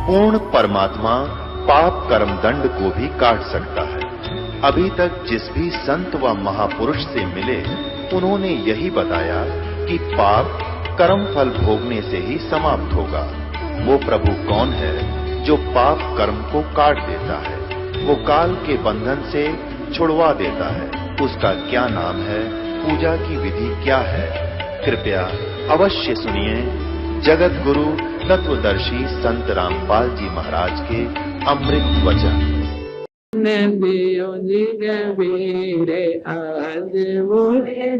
पूर्ण परमात्मा पाप कर्म दंड को भी काट सकता है। अभी तक जिस भी संत व महापुरुष से मिले, उन्होंने यही बताया कि पाप कर्म फल भोगने से ही समाप्त होगा। वो प्रभु कौन है जो पाप कर्म को काट देता है, वो काल के बंधन से छुड़वा देता है? उसका क्या नाम है, पूजा की विधि क्या है? कृपया अवश्य सुनिए जगत गुरु तत्वदर्शी संत रामपाल जी महाराज के अमृत वचन। दियो जी कबीरे आज मोहे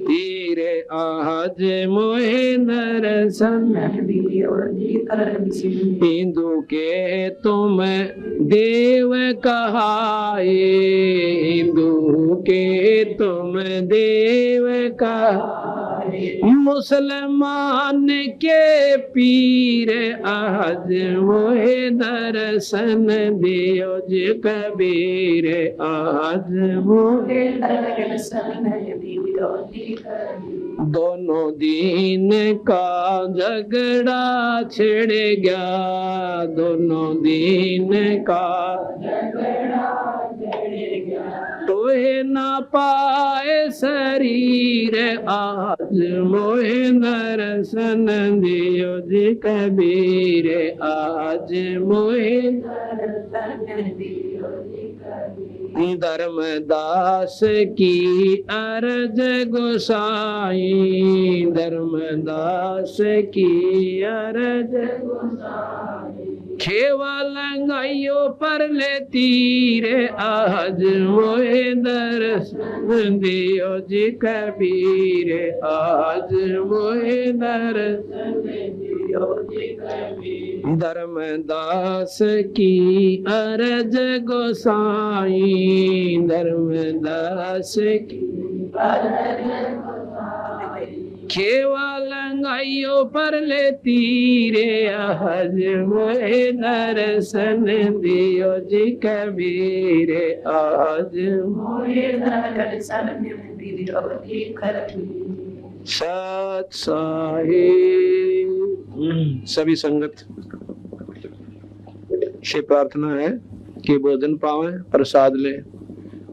धीरे आज मोहे दर्शन हिंदू के तुम देव कहाए, हिंदू के तुम देव कहाए, मुसलमान के पीर आज मोहे दर्शन दियो जी कबीर आज मोहे दर्शन दियो जी कबीर। दोनों दीन का झगड़ा छिड़ गया, दोनों दीन का झगड़ा छिड़ गया, तोहे ना पाए शरीर आज मोहे दर्शन दियो जी कबीर आज मोहे दर्शन दियो जी कबीर। धर्मदास की अर्ज गोसाई, धर्मदास की अर्ज गोसाई, खेवा लंगाइयो पर ले तीर आज मोहे दर्शन दियो जी कबीर आज मोहे दर्शन दियो जी कबीर। धर्मदास की अर्ज गोसाई, धर्मदास की अर्ज खेवा लंगाइयो पर ले तीरे आज मोहे दर्शन दियो जी कबीर आज मोहे दर्शन दियो जी कबीर। सत साहिब। सभी संगत से प्रार्थना है कि भोजन पावे, प्रसाद ले।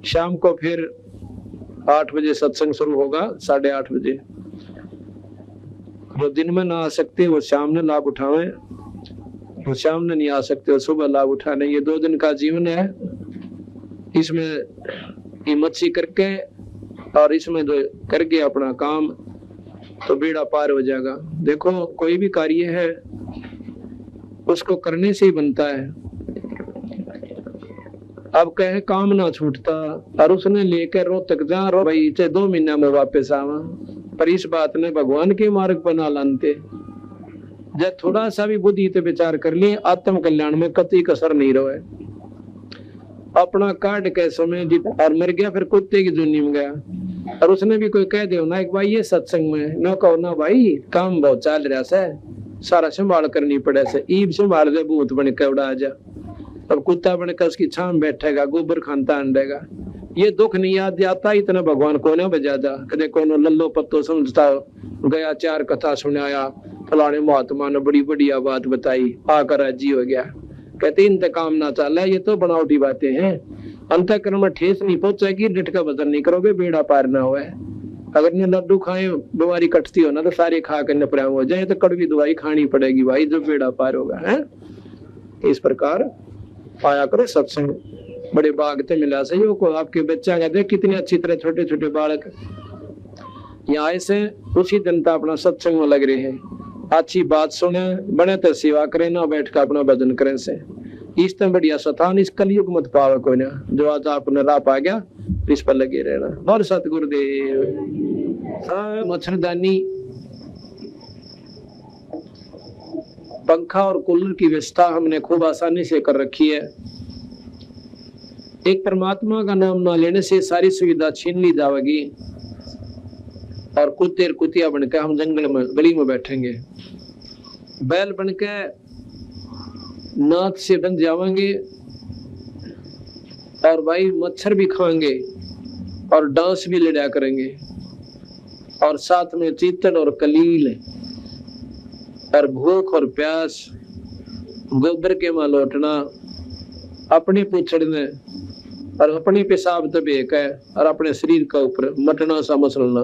शाम को फिर 8 बजे सत्संग शुरू होगा, 8:30 बजे। जो दिन में ना आ सकते वो शाम में लाभ उठावे, वो शाम में नहीं आ सकते वो सुबह लाभ उठाने। ये 2 दिन का जीवन है, इसमें हिम्मत सी करके और इसमें जो करके अपना काम तो बेड़ा पार हो जाएगा। देखो कोई भी कार्य है उसको करने से ही बनता है। अब कहे काम ना छूटता और उसने लेकर रोहतक जा रो भाई 2 महीना में वापस आवा, पर इस बात ने भगवान के मार्ग पर ना लानते। जब थोड़ा सा भी बुद्धि पे विचार कर लिए, आत्म कल्याण में कतई कसर नहीं रहे। अपना काट के समय और मर गया, फिर कुत्ते की जुनी में गया। और उसने भी कोई कह दे ना एक भाई ये सत्संग में न कहो ना भाई काम बहुत चल रहा से, सारा संभाल करनी पड़े से, ईब संभाल दे भूत बन के उड़ा जा। अब कुत्ता बनकर उसकी छाम बैठेगा, गोबर खानता अंडेगा। ये दुख नहीं याद आता, इतना भगवान को न बजादा। कदे को लल्लो पत्तो समझता गया, 4 कथा सुनाया, फलाने महात्मा ने बड़ी बढ़िया बात बताई, आकर राजी हो गया। कहते इंतकाम ना चला, ये तो बनावटी बातें हैं। अंतःकरण में ठेस नहीं पहुंचेगी, डिट का वजन नहीं करोगे, बेड़ा पार ना हुआ। अगर ने लड्डू खाए बीमारी कटती हो ना तो सारे खा कर नपराम हो जाए, तो कड़वी दवाई खानी पड़ेगी भाई, जो बेड़ा पार होगा। है इस प्रकार पाया करो सत्संग, बड़े बाग थे मिला सही को। आपके बच्चा का देख कितने अच्छी तरह छोटे छोटे बालक यहाँ से उसी जनता अपना सत्संग में लग रहे हैं। अच्छी बात सुने, बने तो सेवा करें, ना बैठ कर अपना भजन करें से। इस तरह बढ़िया सतान इस कलयुग मत पावे कोई ना। जो आज आपने राह पा गया इस पर लगे रहना। और सतगुरुदेव मच्छरदानी पंखा और कूलर की व्यवस्था हमने खूब आसानी से कर रखी है। एक परमात्मा का नाम ना लेने से सारी सुविधा छीन ली जाएगी और कुत्ते और कुतिया बनकर हम जंगल में गली में बैठेंगे। बैल बनकर नाथ से बन जाएंगे और भाई मच्छर भी खाएंगे और डांस भी लड़ा करेंगे और साथ में चीतन और कलील और भूख और प्यास, गोबर के मां लौटना, अपनी पूछड़ने और अपनी पेशाब दबेक है और अपने शरीर का ऊपर मटना सा मसलना,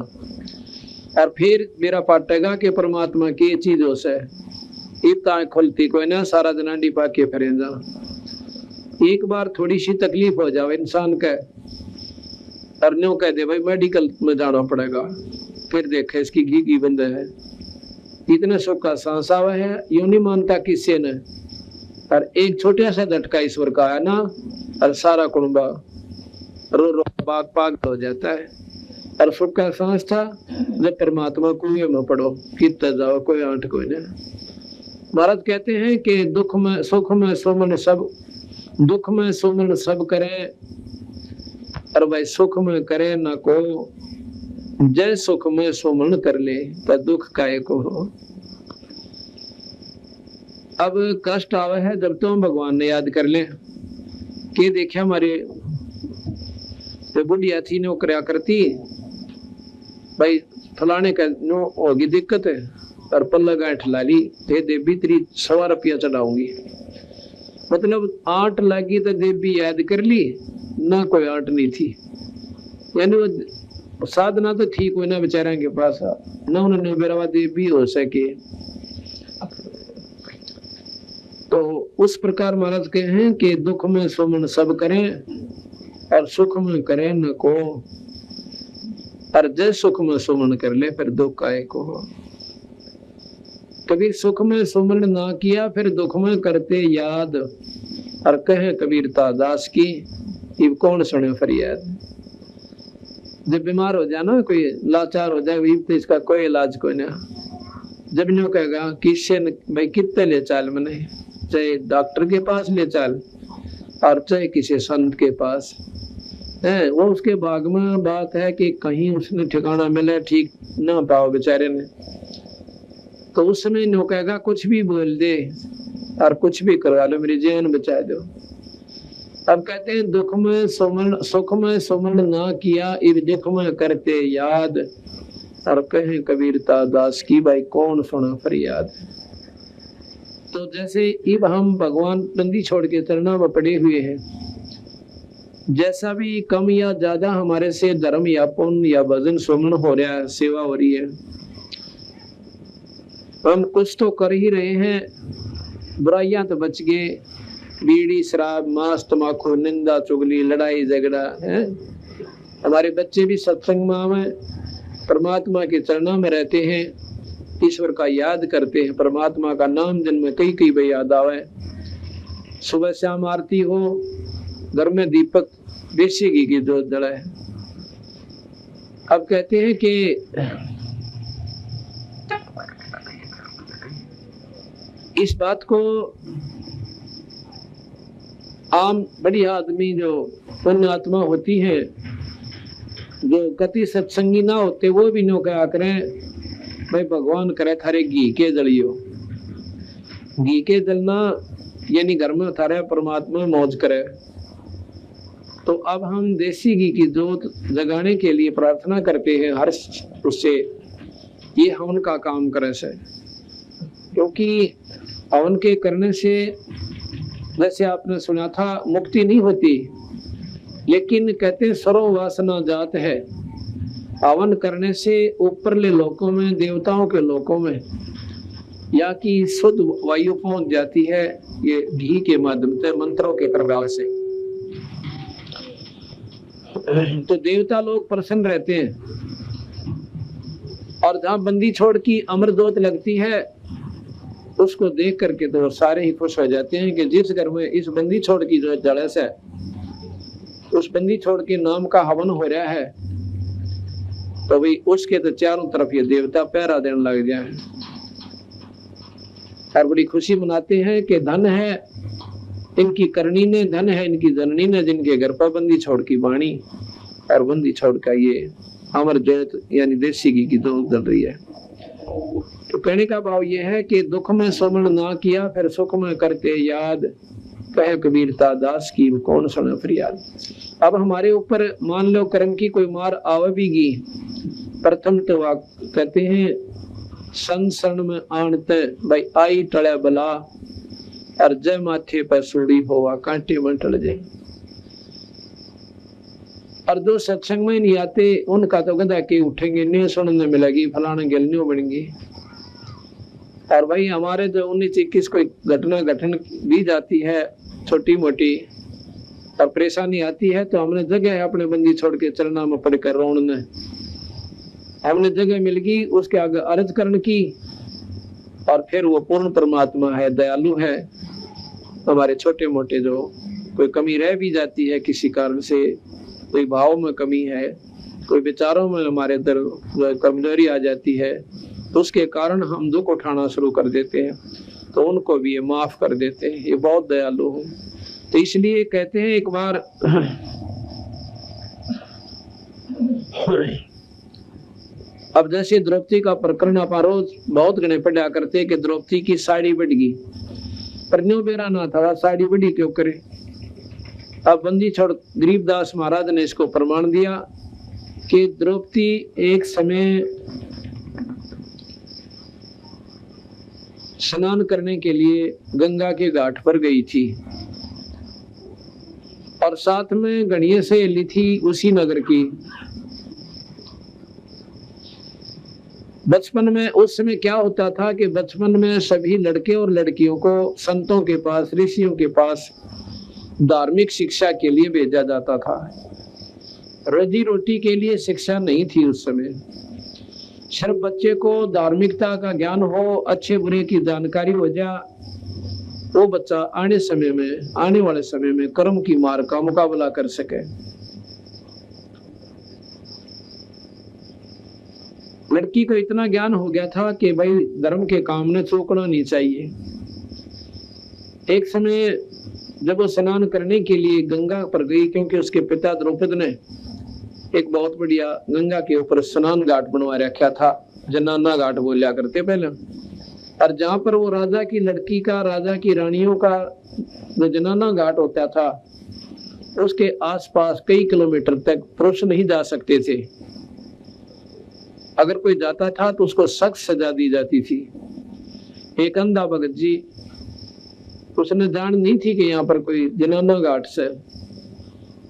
और फिर मेरा पाटेगा कि परमात्मा की चीज हो से इतना खुलती कोई ना, सारा दिन अंडी पाके फिरेंदा। एक बार थोड़ी सी तकलीफ हो जाए इंसान का और न्यू कह दे भाई मेडिकल में जाना पड़ेगा, फिर देखे इसकी घी की बंद है, इतने सुख का सांस आवा है, यूं नहीं मानता किसी ने। और एक छोटा सा झटका ईश्वर का है ना, और सारा कुंबा रो रो पाग पाग हो जाता है। और सुख का सांस था जब परमात्मा कुएं में पड़ो, कितना जाओ कोई आंट कोई नहीं। महाराज कहते हैं कि दुख में सुख में सुमन सब, दुख में सुमन सब करें, और भाई सुख में करे न को, जय सुख में सुमन कर ले तो दुख काहे को हो। अब कष्ट आवे है जब तुम भगवान ने याद कर ले कि देखिए हमारे तो बुढ़िया थी नो करया करती, भाई फलाने का नो होगी दिक्कत है, और पल्ला गांठ ला ली, दे भीतरी 100 रुपया चढ़ाऊंगी, मतलब आंट लगी तो देवी याद कर ली ना, कोई आंट नहीं थी। यानी वो साधना तो ठीक हुई ना बेचारा के पास, ना उन्होंने बेरावा देवी हो सके। तो उस प्रकार महाराज कहे हैं कि दुख में सुमन सब करें और सुख में करें न को, और जय सुख में सुमन कर ले फिर दुख काहे को हो। कभी सुख में सुमन ना किया फिर दुख में करते याद, और कहे कबीरता दास की ये कौन सुने फरियाद। जब बीमार हो जाना कोई लाचार हो जाए तो इसका कोई इलाज कोई ना, जब न्यू कहेगा किससे भाई कितने ले चाल मने, चाहे डॉक्टर के पास ले चाल और चाहे किसी संत के पास है, वो उसके भाग में बात है कि कहीं उसने ठिकाना मिले ठीक ना पाओ बेचारे ने, तो उस समय न्यू कहेगा कुछ भी बोल दे और कुछ भी करवा लो, मेरी जान बचा दो। अब कहते हैं दुख में सुमन सुख में सुमन ना किया, इब दुख में करते याद, और कहें कबीरता दास की भाई कौन सुना फरियाद। तो जैसे इब हम भगवान बंदी छोड़ के चरणों में पड़े हुए हैं, जैसा भी कम या ज्यादा हमारे से धर्म या पुण्य या भजन सुमन हो रहा है, सेवा हो रही है, हम कुछ तो कर ही रहे हैं, बुराइयां तो बच गए, बीड़ी शराब मांस तमाकू निंदा चुगली लड़ाई झगड़ा है। हमारे बच्चे भी सत्संग में परमात्मा के चरणों में रहते हैं, ईश्वर का याद करते हैं, परमात्मा का नाम दिन में कई कई बार याद आवे। सुबह शाम आरती हो, घर में दीपक देसी घी की जोत जलाए। अब कहते हैं कि इस बात को आम बड़ी आदमी जो पुण्य आत्मा होती है, जो गति सत्संगी ना होते, वो भी नो क्या करें भाई भगवान करे थारे घी के जलियो। घी के जलना यानी घर में थारे परमात्मा मौज करे। तो अब हम देसी घी की जोत जगाने के लिए प्रार्थना करते हैं हर उससे, ये हवन का काम करे से, क्योंकि हवन के करने से जैसे आपने सुना था मुक्ति नहीं होती, लेकिन कहते सर्व वासना जात है। हवन करने से ऊपरले लोकों में, देवताओं के लोकों में या की शुद्ध वायु पहुंच जाती है, ये घी के माध्यम से, मंत्रों के प्रभाव से। तो देवता लोग प्रसन्न रहते हैं, और जहां बंदी छोड़ की अमर जोत लगती है उसको देख करके तो सारे ही खुश हो जाते हैं कि जिस घर में इस बंदी छोड़ की जो जड़े से उस बंदी छोड़ के नाम का हवन हो रहा है, तो भाई उसके तो चारों तरफ ये देवता पहरा देने लग जाए और बड़ी खुशी मनाते हैं कि धन है इनकी करनी ने, धन है इनकी जननी ने, जिनके घर पर बंदी छोड़ की वाणी और बंदी छोड़ का ये अमर जोत यानी देसी घी की जोत जल रही है। तो कहने का भाव ये है कि दुख में सुमन ना किया फिर सुख में करते याद, कहे कबीरता दास की कौन सुने फरियाद। अब हमारे ऊपर मान लो कर्म की कोई मार आवेगी, प्रथम तो कहते हैं संसरण में आणते भाई आई टले बला और जय माथे पर सूड़ी होवा कांटे में टल जाए। और जो सत्संग में नहीं आते उनका तो गदा के उठेंगे, नहीं सुनने मिलेगी, फलाना गिलनियों बनेंगी। और भाई हमारे जो 19-21 कोई घटना घटन भी जाती है छोटी मोटी और परेशानी आती है तो हमने जगह अपने बंदी छोड़ के चलना में पड़कर रोने हमने जगह मिल गई, उसके आगे अर्ज करने की। और फिर वो पूर्ण परमात्मा है, दयालु है। हमारे छोटे मोटे जो कोई कमी रह भी जाती है किसी कारण से, कोई भाव में कमी है, कोई विचारों में हमारे अंदर कमजोरी आ जाती है, तो उसके कारण हम दुख उठाना शुरू कर देते हैं, तो उनको भी ये माफ कर देते हैं। ये बहुत दयालु है। तो इसलिए कहते हैं एक बार अब जैसे द्रौपदी का प्रकरण आप रोज बहुत गणे पढ़ा करते कि द्रौपदी की साड़ी बढ़ गई, पर न्यू बेरा ना था, साड़ी बढ़ी क्यों करे। अब बंदी छोड़ गरीबदास महाराज ने इसको प्रमाण दिया कि द्रौपदी एक समय स्नान करने के लिए गंगा के घाट पर गई थी और साथ में गणिये सहेली थी उसी नगर की। बचपन में उस समय क्या होता था कि बचपन में सभी लड़के और लड़कियों को संतों के पास, ऋषियों के पास धार्मिक शिक्षा के लिए भेजा जाता था। रोजी रोटी के लिए शिक्षा नहीं थी उस समय। सिर्फ बच्चे को धार्मिकता का ज्ञान हो, अच्छे बुरे की जानकारी हो जा, वो बच्चा आने वाले समय में कर्म की मार का मुकाबला कर सके। लड़की को इतना ज्ञान हो गया था कि भाई धर्म के काम में चूकना नहीं चाहिए। एक समय जब वो स्नान करने के लिए गंगा पर गई, क्योंकि उसके पिता द्रौपद ने एक बहुत बढ़िया गंगा के ऊपर स्नान घाट बनवा रखा था, जनाना घाट बोलिया करते पहले। और जहां पर वो राजा की लड़की का, राजा की रानियों का जो जनाना घाट होता था, उसके आसपास कई किलोमीटर तक पुरुष नहीं जा सकते थे। अगर कोई जाता था तो उसको सख्त सजा दी जाती थी। एक अंधा भगत जी, उसने जान नहीं थी कि यहाँ पर कोई जनाना घाट से,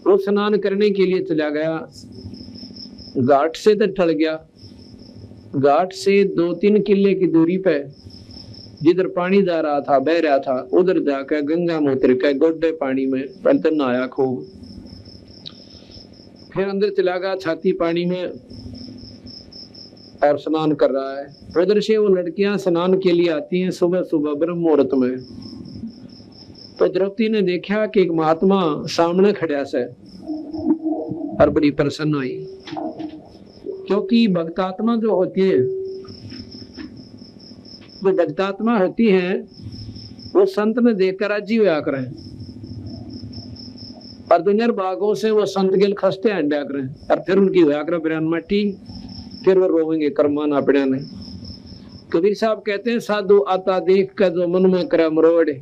वो स्नान करने के लिए चला गया। घाट से तो टल गया, घाट से 2-3 किले की दूरी पे जिधर पानी जा रहा था, बह रहा था, उधर जाकर गंगा में उतर के गोड्डे पानी में पहले नहाया खूब। फिर अंदर चला गया छाती पानी में और स्नान कर रहा है। उधर से वो लड़कियां स्नान के लिए आती हैं सुबह सुबह ब्रह्म मुहूर्त में। तो द्रौपदी ने देखा कि एक महात्मा सामने खड़ा से और बड़ी प्रसन्न हुई, क्योंकि भक्तात्मा जो होती है, वो भक्तात्मा होती है, वो संत ने देखकर राजी हुआ करें और दुनिया भागों से वो संत गिल खसते अंडा करें और फिर उनकी हुआ करें बिरान मट्टी, फिर वो रोवेंगे कर्माना पड़ा नहीं। कबीर साहब कहते हैं साधु आता देख कर जो मन में करे मरोड़े,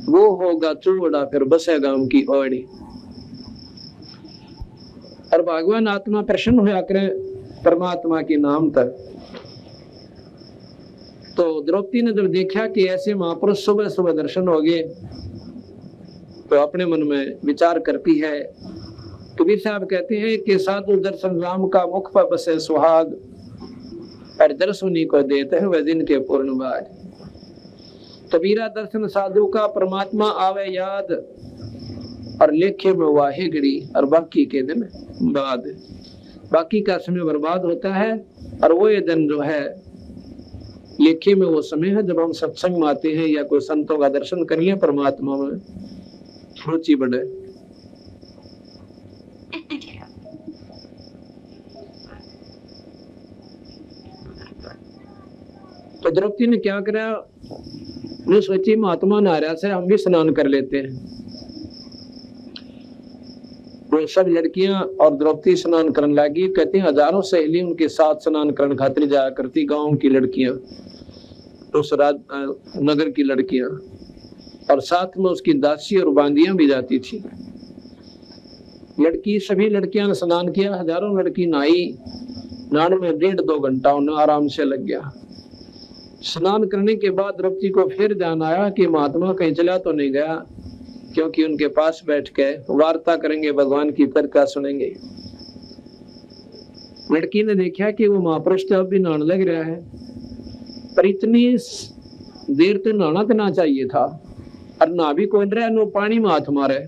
वो होगा चूड़ा फिर बसेगा उनकी ओड़ी। और भगवान आत्मा प्रसन्न हुआ करे परमात्मा के नाम तक। तो द्रौपदी ने जब देखा कि ऐसे महापुरुष सुबह सुबह दर्शन हो गए, तो अपने मन में विचार करती है। कबीर साहब कहते हैं कि साधु दर्शन राम का मुख पर बसे सुहाग, और दर्शनी को देते हैं वह दिन के पूर्ण भाग। कबीरा दर्शन साधु का परमात्मा आवे याद, और लेखे में वाहे घड़ी और बाकी के दिन बाद। बाकी का समय बर्बाद होता है और वो ये दिन जो है लेखे में वो समय है जब हम सत्संग में आते हैं या कोई संतों का दर्शन कर लिया, परमात्मा में रुचि बढ़े। तो द्रौपदी ने क्या करा, ने सोची महात्मा नारा से हम भी स्नान कर लेते हैं। वो सब लड़कियां और द्रौपदी स्नान करने लगी। कहते हैं हजारों सहेली उनके साथ स्नान करने खातिर जाया करती, गांव की लड़कियां, उस नगर की लड़कियां, और साथ में उसकी दासी और बांदियां भी जाती थी। लड़की सभी लड़कियां ने स्नान किया, हजारों लड़की नहाई। नहाने में 1.5-2 घंटा उन्हें आराम से लग गया। स्नान करने के बाद द्रौपदी को फिर ध्यान आया कि महात्मा कहीं चला तो नहीं गया, क्योंकि उनके पास बैठ के वार्ता करेंगे, भगवान की कथा सुनेंगे। लड़की ने देखा कि वो महापुरुष तो अब भी नहाने लग रहा है, पर इतनी देर तो नहाना तो ना चाहिए था, और ना भी कोई रहा, नो पानी में हाथ मारे।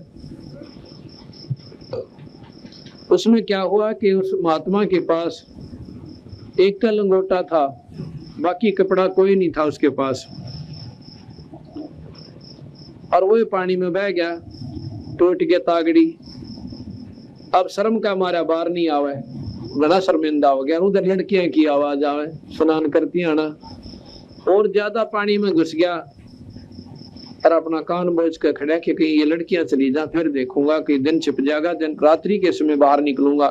उसमें क्या हुआ कि उस महात्मा के पास एक का लंगोटा था, बाकी कपड़ा कोई नहीं था उसके पास, और वो पानी में बह गया, टूट गया तागड़ी। अब शर्म का मारा बाहर नहीं आवे, बड़ा शर्मिंदा हो गया। उधर लड़कियां की आवाज आवे, स्नान करती आना, और ज्यादा पानी में घुस गया, और अपना कान बोझ कर खड़ा कि कहीं ये लड़कियां चली जा, फिर देखूंगा कि दिन छिप जाएगा, दिन रात्रि के समय बाहर निकलूंगा।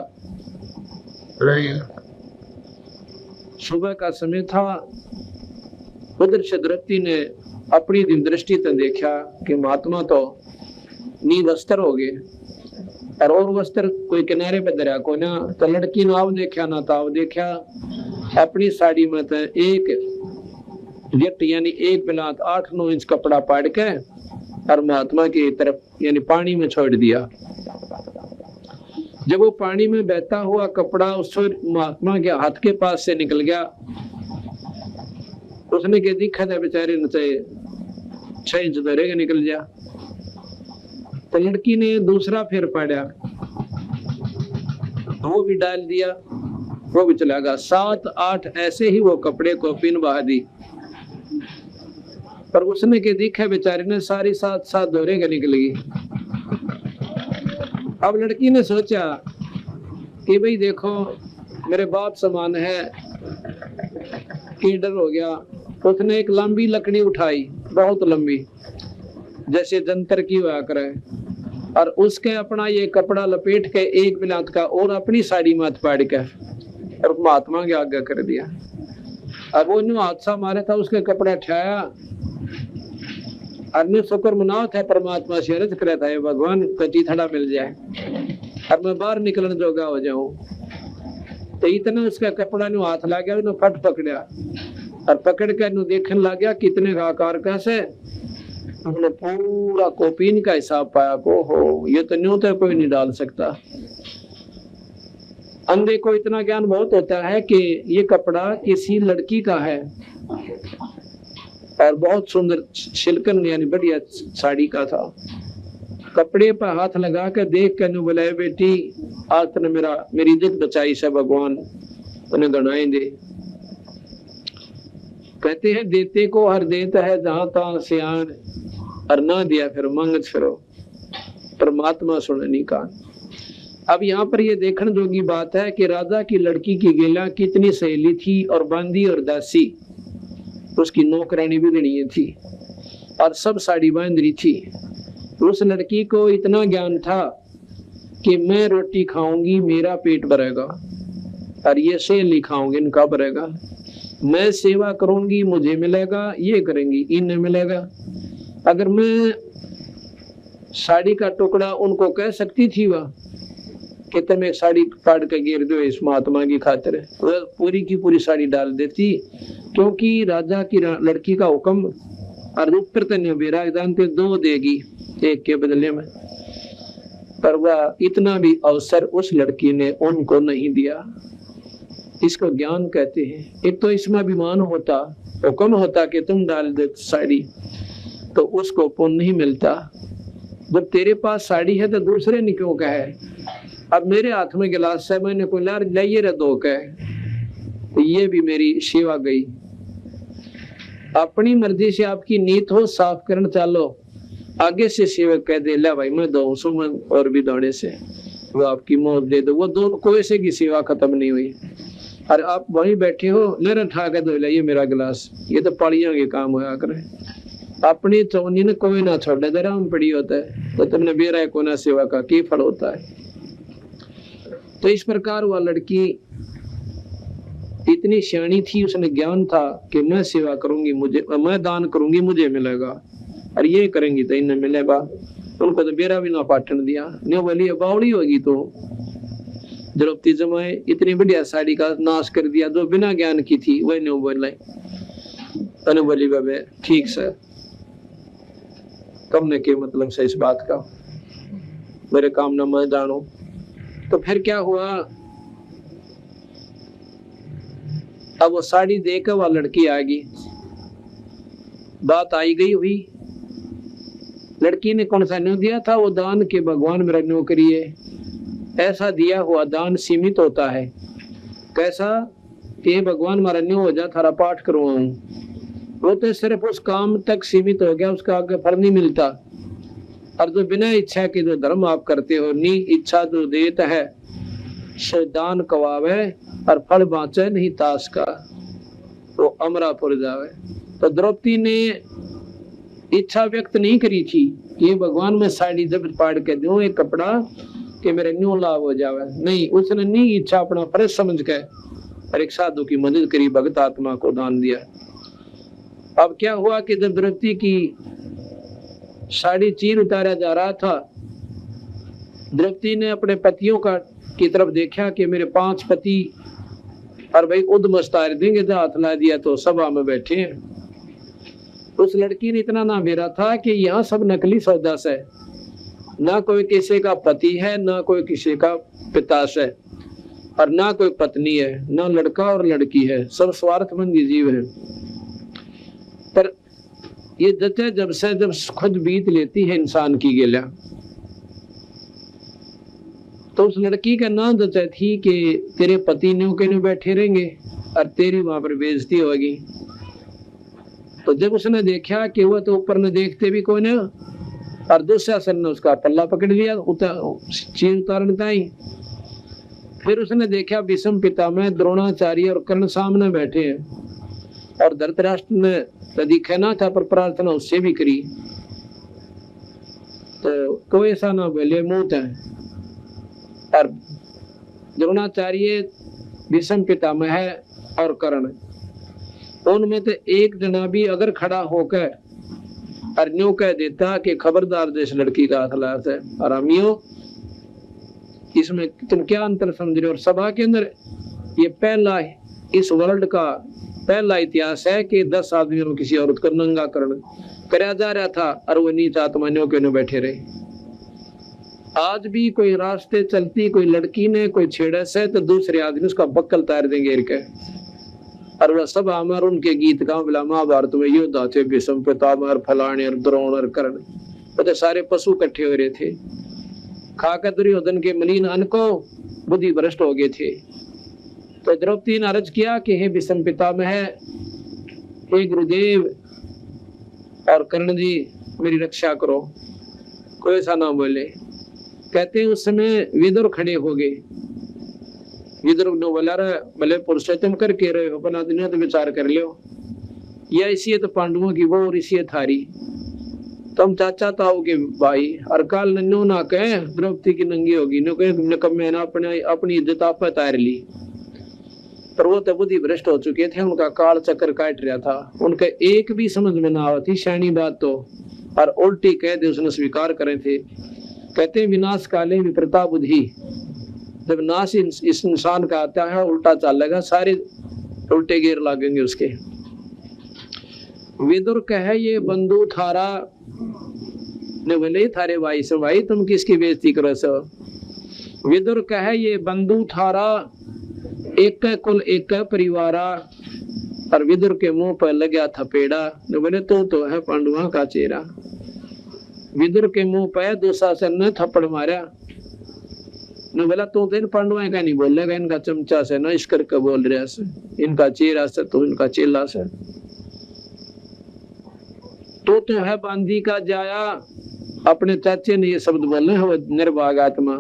सुबह का समय था। उधर से द्रौपदी ने अपनी दिन दृष्टि से देखा कि महात्मा तो नींद अस्तर हो गए, और वस्त्र कोई किनारे पे दरिया को ना, तो लड़की ने अब देखा ना ताव देखा, अपनी साड़ी में तो एक जट यानी एक बिलात 8-9 इंच कपड़ा पाड़ के और महात्मा की तरफ यानी पानी में छोड़ दिया। जब वो पानी में बहता हुआ कपड़ा उस महात्मा के हाथ के पास से निकल गया, उसने के दिखा था बेचारे न 6 इंच दरेगा निकल गया। तो लड़की ने दूसरा फिर पाड़ा, वो भी डाल दिया, वो भी चला गया। 7-8 ऐसे ही वो कपड़े को पिन बहा दी, पर उसने के दिखा बेचारे ने सारी 7 दौरेगा निकल गई। अब लड़की ने सोचा कि भाई देखो मेरे बाप समान है, कि डर हो गया। उसने एक लंबी लकड़ी उठाई, बहुत लंबी, जैसे जंतर की हुआ करे, और उसके अपना ये कपड़ा लपेट के एक बिलात का और अपनी साड़ी में पाड़ के और महात्मा के आगे कर दिया। अब वो हादसा मारा था, उसके कपड़ा उठाया, अन्य शुक्र मनाओ था, परमात्मा से अर्ज करे था भगवान कची थड़ा मिल जाए और मैं बाहर निकलने जोगा हो जाऊं। तो इतना उसका कपड़ा नु हाथ ला गया, फट पकड़ा और पकड़ कर नु देखने लग गया कितने का आकार का से। हमने पूरा कोपीन का हिसाब पाया को हो, ये तो न्यू तो कोई नहीं डाल सकता। अंधे को इतना ज्ञान बहुत होता है कि ये कपड़ा किसी लड़की का है और बहुत सुंदर सिल्कन यानी बढ़िया साड़ी का था। कपड़े पर हाथ लगा कर देख कर बोला बेटी आज तने मेरी इज्जत बचाई से भगवान उन्हें गणाए दे। कहते हैं देते को हर देता है जहां तहां सियान, और ना दिया फिर मांगत फिरो, परमात्मा सुननी का। अब यहाँ पर ये देखने जोगी बात है कि राजा की लड़की की गेला कितनी सहेली थी, और बांदी और दासी उसकी नौकरानी भी गणी थी, और सब साड़ी बांध रही थी। उस लड़की को इतना ज्ञान था कि मैं रोटी खाऊंगी मेरा पेट भरेगा, और ये सहेली खाऊंगी इनका भरेगा। मैं सेवा करूंगी मुझे मिलेगा, ये करेंगी इन्हें मिलेगा। अगर मैं साड़ी का टुकड़ा उनको कह सकती थी वह कि तुम्हें साड़ी फाड़ के गिर दो इस महात्मा की खातिर, वह पूरी की पूरी साड़ी डाल देती, क्योंकि राजा की लड़की का हुक्म और ऊपर तने जानते 2 देगी एक के बदले में। पर वह इतना भी अवसर उस लड़की ने उनको नहीं दिया। इसको ज्ञान कहते हैं। एक तो इसमें अभिमान होता, हुक्म होता कि तुम डाल दे साड़ी, तो उसको पुण्य नहीं मिलता। जब तेरे पास साड़ी है तो दूसरे ने क्यों कहे। अब मेरे हाथ में गिलास है, मैंने कोई लाइए रे 2 कहे, तो ये भी मेरी सेवा गई। अपनी मर्जी से आपकी नीयत हो साफ करना चालो, आगे से सेवक कह दे ला भाई मैं 2 सुमन और भी दौड़े से वो आपकी मौत दे दो, वो 2 कोई से की सेवा खत्म नहीं हुई। और आप वहीं बैठे हो मेरा ठा के दो ये मेरा गिलास, ये तो पड़ियों के काम होया करे। अपनी चौनी ने कोई ना छोड़े दे राम पड़ी होता है, तो तुमने बेरा को ना सेवा का की फल होता है। तो इस प्रकार वह लड़की इतनी सियाणी थी, उसने ज्ञान था कि मैं सेवा करूंगी मुझे, मैं दान करूंगी मुझे मिलेगा, और ये करेंगी तो इन्हें मिलेगा। उनको तो बेरा भी ना पाटन दिया, न्यू बोली बावड़ी होगी तो द्रौपदी जमाए इतनी बढ़िया साड़ी का नाश कर दिया जो बिना ज्ञान की थी, वह न्यू बोले। तने बोली बाबे ठीक से, तुमने क्या मतलब से इस बात का, मेरे काम न मैं जानो। तो फिर क्या हुआ, अब वो साड़ी देकर वह लड़की आ गई, बात आई गई हुई। लड़की ने कौन सा न्यू दिया था, वो दान के भगवान मेरा न्यू करिए। ऐसा दिया हुआ दान सीमित होता है। कैसा कि भगवान मारा न्यू हो जा, थारा पाठ करवाऊं, वो तो सिर्फ उस काम तक सीमित हो गया, उसका आगे फल नहीं मिलता। और जो बिना इच्छा के जो धर्म आप करते हो, नी इच्छा जो देता है सो दान कवावे, और फल बाँचे नहीं ताश का, वो अमरापुर जावे। तो द्रौपदी ने इच्छा व्यक्त नहीं करी थी कि भगवान में साड़ी जब पाड़ के दूं एक कपड़ा कि मेरे न्यू लाभ हो जावे, नहीं, उसने नहीं इच्छा अपना फर्ज समझ के और एक साधु की मदद करी, भगत आत्मा को दान दिया। अब क्या हुआ कि जब द्रौपदी की साड़ी चीर उतारा जा रहा था, द्रौपदी ने अपने पतियों का की तरफ देखा कि मेरे 5 पति और भाई उद्मस्तार देंगे, जो हाथ ला दिया तो सभा में बैठे हैं। उस लड़की ने इतना ना मेरा था कि यहाँ सब नकली सौदा से, ना कोई किसी का पति है, ना कोई किसी का पिता से, और ना कोई पत्नी है, ना लड़का और लड़की है, सब स्वार्थमंदी जीव है। पर ये जते जब से जब खुद बीत लेती है इंसान की गेला, तो उस लड़की का नाम जचा थी कि तेरे पति ने के बैठे रहेंगे और तेरी वहां पर बेइज्जती होगी। तो जब उसने देखा कि वह तो ऊपर ने देखते भी कोई नहीं, और दुशासन ने उसका पल्ला पकड़ लिया चीर उतारने ताई। फिर उसने देखा भीष्म पितामह, द्रोणाचार्य और कर्ण सामने बैठे हैं, और धृतराष्ट्र ने यदि कहना था पर प्रार्थना उससे भी करी, तो कोई ऐसा ना बोले मुंह है। और द्रोणाचार्य, भीष्म पितामह और कर्ण, उनमें तो एक जना भी अगर खड़ा होकर और न्यू कह देता कि खबरदार जिस लड़की का हाथ है, आरामियों इसमें तुम क्या अंतर समझ रहे हो। और सभा के अंदर ये पहला इस वर्ल्ड का पहला इतिहास है कि 10 आदमियों में किसी औरत का नंगा करण कराया जा रहा था, और वो नीच आत्मानियों के बैठे रहे। आज भी कोई रास्ते चलती कोई लड़की ने कोई छेड़ा से, तो दूसरे आदमी उसका बक्कल तार देंगे घेर के, और वह सब अमर उनके गीत गाँव बिला महाभारत में योद्धा थे, भीष्म पितामह, फलाने और द्रोण और कर्ण, तो सारे पशु इकट्ठे हो रहे थे। खाकर दुर्योधन के मलिन अन्न को बुद्धि भ्रष्ट हो गए थे। तो द्रौपदी ने अर्ज किया कि हे भीष्म पितामह, हे गुरुदेव और कर्ण जी, मेरी रक्षा करो। कोई ऐसा ना बोले। कहते उस समय विदुर खड़े हो गए। विदुर ने बोला, भले पुरुषोत्तम करके रहे हो, अपना दुनिया तो विचार कर लो, या इसी तो पांडवों की वो और इसी थारी, तुम चाचा ताऊ के भाई, और काल नन्नू ना कहे द्रौपदी की नंगी होगी, नो कहे तुमने कब मैंने अपनी इज्जत आप तार ली। पर वो तो बुद्धि भ्रष्ट हो चुके थे, उनका काल चक्कर काट रहा था, उनके एक भी समझ में ना आती शानी बात तो, और उल्टी कह दे उसने स्वीकार करे थे। कहते विनाश काले विप्रता बुद्धि, जब नाश इस इंसान का आता है उल्टा चलेगा, सारे उल्टे गिर लगेंगे उसके। विदुर कहे ये बंधु थारा ने बोले थारे भाई से, भाई तुम किसकी बेइज्जती करो सो। विदुर कहे ये बंधु थारा, एक कुल एक परिवारा, और विदुर के मुंह पर लगा थपेड़ा, ने बोले तो है पांडुआ का चेहरा। विदुर के मुंह पर दुशासन ने थप्पड़ मारा, ने बोला तो इन पांडुआ का नहीं बोलेगा, इनका चमचा से न इस करके बोल रहा से, इनका चेहरा से तो इनका चेला से। तो है बांधी का जाया, अपने चाचे ने ये शब्द बोले हैं, निर्भाग आत्मा।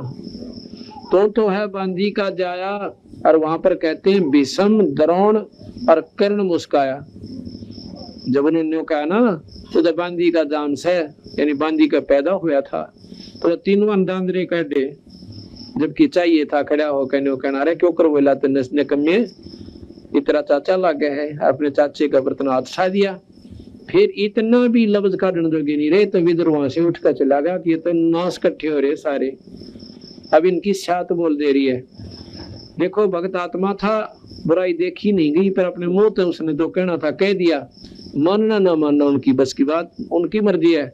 तो है बांधी का जाया, और वहां पर कहते हैं भीष्म, द्रोण और कर्ण मुस्काया। जब उन्होंने कहा ना तो बांधी का जाम से, यानी बांधी का पैदा हुआ था, तो तीनों अंदांद्रे कह दे, जबकि चाहिए था खड़ा हो कहना अरे क्यों कर बोला, तो नसने कमे इतना चाचा लगे है, अपने चाचे का बर्तन हाथ छा दिया। फिर इतना भी लफ्ज काटने जोगे नहीं रहे, तो विदुर वहां से उठकर चला गया कि ये तो नाश इकट्ठे हो रहे सारे, अब इनकी छात बोल दे रही है। देखो भगत आत्मा था, बुराई देखी नहीं गई, पर अपने मुंह तो उसने तो कहना था कह दिया, मानना ना मानना उनकी बस की बात, उनकी मर्जी है।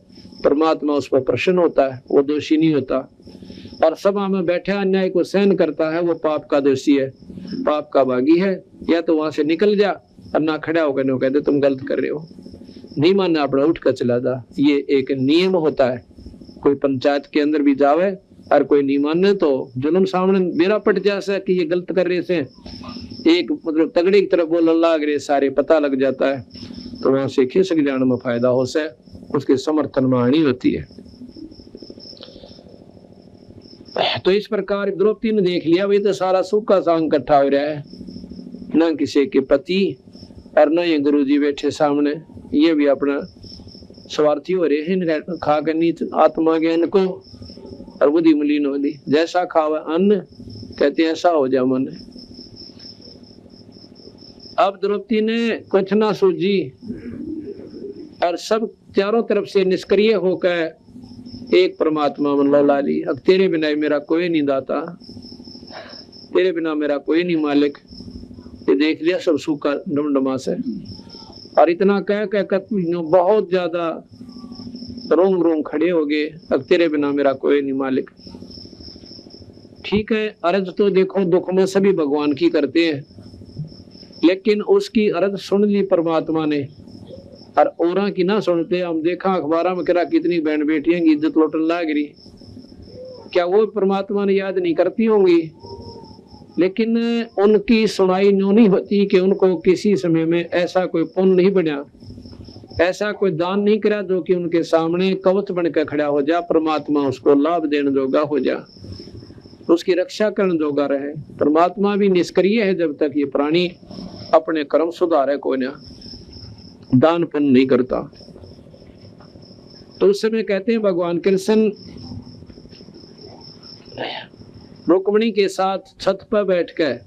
परमात्मा उस पर प्रसन्न होता है, वो दोषी नहीं होता। और सभा में बैठे अन्याय को सहन करता है, वो पाप का दोषी है, पाप का भागी है। या तो वहां से निकल जा और ना खड़ा होकर नहीं कहते तुम गलत कर रहे हो, नहीं मानना अपना उठ कर चला जा। ये एक नियम होता है। कोई पंचायत के अंदर भी जावे और कोई नहीं माने तो जुल्म सामने मेरा पट जाए कि ये गलत कर रहे से, एक मतलब तगड़ी की तरफ बोलने लग रहे, सारे पता लग जाता है, तो वहां से खिसक जाने में फायदा हो से, उसके समर्थन में हानि होती है। तो इस प्रकार द्रौपदी ने देख लिया भाई तो सारा सुख का सांग इकट्ठा हो रहा है, न किसी के पति और न ये गुरुजी बैठे सामने, ये भी अपना स्वार्थी हो रहे हैं, खा कर नीच आत्मा ज्ञान को और बुद्धि मलिन हो ली। जैसा खावा अन्न कहते ऐसा हो जा मन। अब द्रौपदी ने कुछ ना सूझी और सब चारों तरफ से निष्क्रिय होकर एक परमात्मा मन लौला ली। अब तेरे बिना मेरा कोई नहीं दाता, तेरे बिना मेरा कोई नहीं मालिक। ये देख लिया सब सूखा डमडमा से, और इतना कह बहुत ज्यादा रोम रोम खड़े हो गए। अब तेरे बिना मेरा कोई नहीं मालिक। ठीक है, अर्ज तो देखो दुख में सभी भगवान की करते हैं, लेकिन उसकी अर्ज सुन ली परमात्मा ने और औरा की ना सुनते। हम देखा अखबार में करा कितनी बहन बेटियां की इज्जत लौटन लाग रही, क्या वो परमात्मा ने याद नहीं करती होंगी? लेकिन उनकी सुनाई न्यों नहीं होती कि उनको किसी समय में ऐसा कोई पुण्य नहीं बना, ऐसा कोई दान नहीं करा जो कि उनके सामने कवच बनकर खड़ा हो जा, परमात्मा उसको लाभ देने जोगा हो जा, उसकी रक्षा करने जोगा रहे। परमात्मा भी निष्क्रिय है जब तक ये प्राणी अपने कर्म सुधारे कोई ना दान पुण्य नहीं करता। तो उस समय कहते हैं भगवान कृष्ण रुक्मिणी के साथ छत पर बैठकर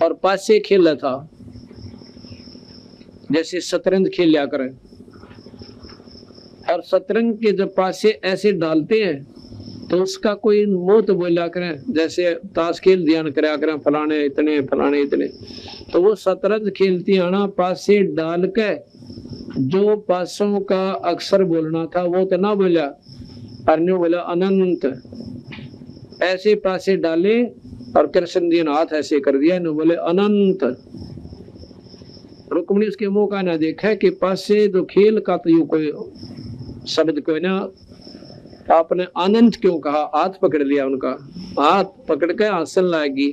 और पासे खेला था, जैसे शतरंज खेल लिया करें। और शतरंज के जब पासे ऐसे डालते हैं तो उसका कोई मुंह तो बोला करें, जैसे ताश खेल ध्यान करा करें फलाने इतने फलाने इतने। तो वो शतरंज खेलती आना पासे डाल के जो पासों का अक्षर बोलना था वो तो ना बोला, और बोला अनंत। ऐसे पासे डाले और कृष्ण जी ने हाथ ऐसे कर दिया, न बोले अनंत। रुक्मिणी उसके मुंह का ना देखा कि पासे जो खेल का तो यूं कोई शब्द कोई ना, आपने अनंत क्यों कहा? हाथ पकड़ लिया उनका, हाथ पकड़ के हंसन लगी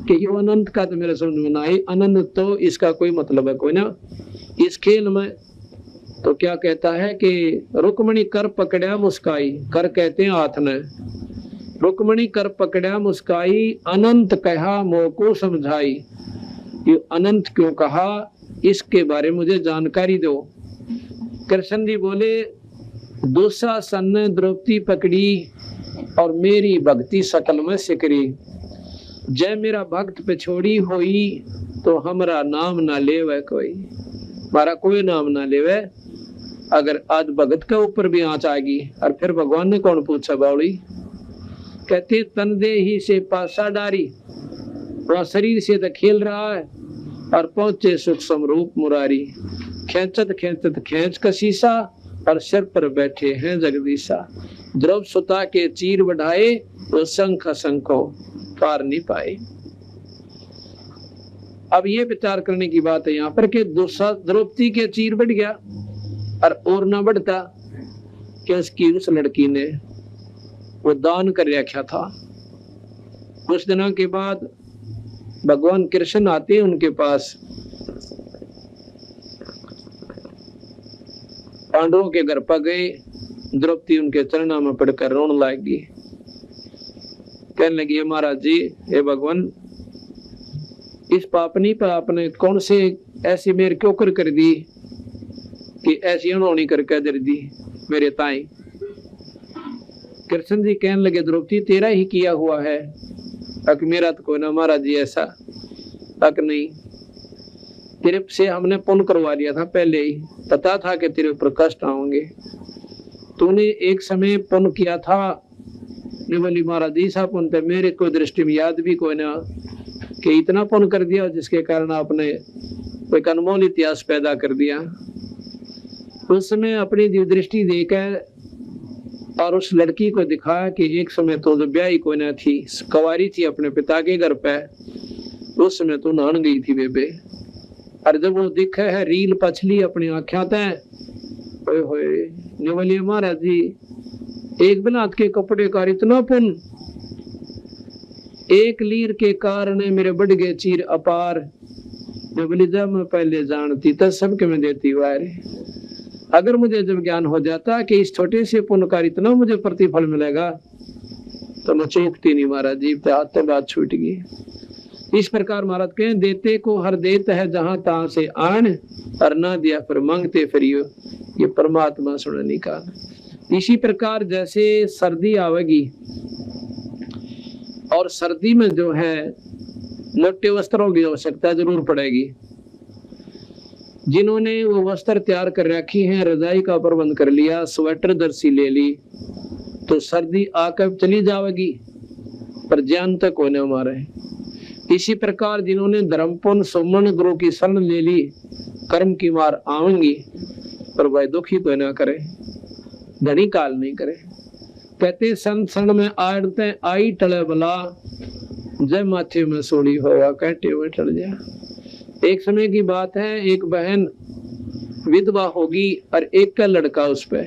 कि ये अनंत का तो मेरे समझ में ना आई। अनंत तो इसका कोई मतलब है कोई ना इस खेल में। तो क्या कहता है कि रुक्मिणी कर पकड़ा मुस्काई, कर कहते हैं हाथ ने, रुक्मिणी कर पकड़ा मुस्काई, अनंत कहा मोह को समझाई। ये अनंत क्यों कहा इसके बारे में मुझे जानकारी दो। कृष्ण जी बोले दुशासन ने द्रौपदी पकड़ी और मेरी भक्ति सकल में सिकरी। जय मेरा भक्त पे छोड़ी होई तो हमारा नाम ना लेवे कोई, हमारा कोई नाम ना लेवे। अगर आज भगत के ऊपर भी आंच आएगी और फिर भगवान ने कौन पूछा बावड़ी? कहते तन दे ही से पासा डारी, वह शरीर से तो खेल रहा है और पहुंचे सुख समरूप मुरारी। खेचत खेचत खेच का शीशा और सिर पर बैठे हैं जगदीशा। द्रव सुता के चीर बढ़ाए तो शंख शंखो पार नहीं पाए। अब ये विचार करने की बात है यहाँ पर कि द्रौपदी के चीर बढ़ गया और ना बढ़ता कि उसकी उस लड़की ने वो दान कर रखा था। कुछ दिनों के बाद भगवान कृष्ण आते हैं उनके पास, पांडवों के घर पर गए। द्रौपदी उनके चरणों में पड़कर रोने लगी, कहने लगी महाराज जी, हे भगवान, इस पापनी पर आपने कौन से ऐसी मेरे क्यों कर दी कि ऐसी अनहोनी करके दे दी मेरे ताई। कृष्ण जी कहने लगे द्रौपदी तेरा ही किया हुआ है, अक मेरा तो कोई ना महाराज जी ऐसा तक नहीं। तेरे से हमने पुण्य करवा लिया था, पहले ही पता था कि तेरे ऊपर कष्ट आएंगे। तूने एक समय पुण्य किया था, बोली महाराज जी सा पुण्य तो मेरे को दृष्टि में याद भी कोई ना कि इतना पुण्य कर दिया जिसके कारण आपने एक अनमोल इतिहास पैदा कर दिया। उसने अपनी दृष्टि देकर और उस लड़की को दिखाया कि एक समय तो जो ब्याही कोई न थी, कुंवारी थी अपने पिता के घर पे, उस समय तो नहान गई थी बेबे। और जब वो दिखे है रील पछली अपनी आँखें तय, बोलिए महाराज जी एक बिलात के कपड़े का इतना पुन, एक लीर के कारण मेरे बढ़ गए चीर अपार। बोली जब मैं पहले जानती तब सबके मैं देती वारे। अगर मुझे जब ज्ञान हो जाता कि इस छोटे से पुण्य का इतना मुझे प्रतिफल मिलेगा तो मैं चूकती नहीं महाराज जी। हाथ बात छूट गई। इस प्रकार महाराज कहे देते को हर देत है जहां तहां से आन, और ना दिया फिर मांगते फिरियो, ये परमात्मा सुनने का। इसी प्रकार जैसे सर्दी आवेगी और सर्दी में जो है मोटे वस्त्रों की आवश्यकता जरूर पड़ेगी। जिन्होंने वो वस्त्र तैयार कर रखी हैं, रजाई का प्रबंध कर लिया, स्वेटर दर्सी ले ली, तो सर्दी आकर चली जाएगी पर ज्ञान तक होने हमारे। इसी प्रकार जिन्होंने धर्मपुन सुमन गुरु की शरण ले ली, कर्म की मार आवेंगी पर वह दुखी तो न करे, धनी काल नहीं करे। कहते संत शरण में आड़ते आई टले बला, जय माथे में सोड़ी होगा कहते हुए टल जा। एक समय की बात है, एक बहन विधवा होगी और एक का लड़का उस पे,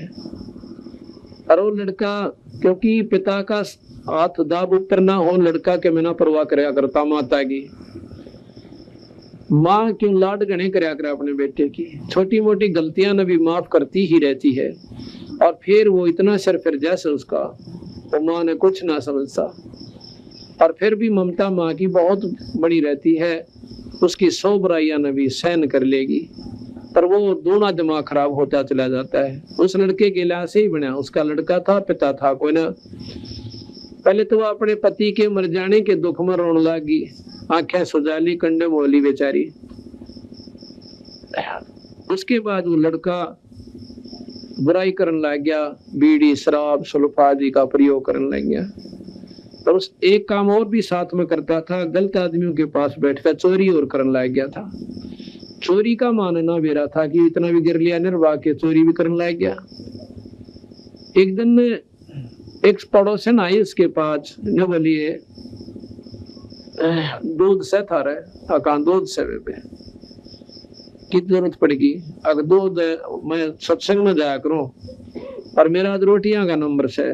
और वो लड़का क्योंकि पिता का हाथ दाब ऊपर ना हो, लड़का के बिना परवाह कराया करता माता की। माँ क्यों लाड गणे कराया करे अपने बेटे की, छोटी मोटी गलतियां न भी माफ करती ही रहती है। और फिर वो इतना सर फिर जैसे उसका, वो माँ ने कुछ ना समझता, और फिर भी ममता माँ की बहुत बड़ी रहती है, उसकी 100 बुराइयां न भी सहन कर लेगी, पर वो दोनों दिमाग खराब होता चला जाता है। उस लड़के के लिहाज से ही बना, उसका लड़का था, पिता था कोई ना। पहले तो वो अपने पति के मर जाने के दुख में रोने लगी, आंखें सुजाली, कंडे मोली बेचारी। उसके बाद वो लड़का बुराई करने लग गया, बीड़ी शराब सुल्फा आदि का प्रयोग करने लग गया। और उस एक काम और भी साथ में करता था, गलत आदमियों के पास बैठकर चोरी और करने लग गया था। चोरी का मानना मेरा था कि इतना भी गिर लिया निर्वाह के चोरी भी करने लग गया। एक दिन एक पड़ोसन आई उसके पास, न बोलिए दूध से था रहे अकान दूध से पे की जरूरत पड़ेगी, अगर दूध मैं सत्संग में जाया करूं और मेरा रोटियां का नंबर से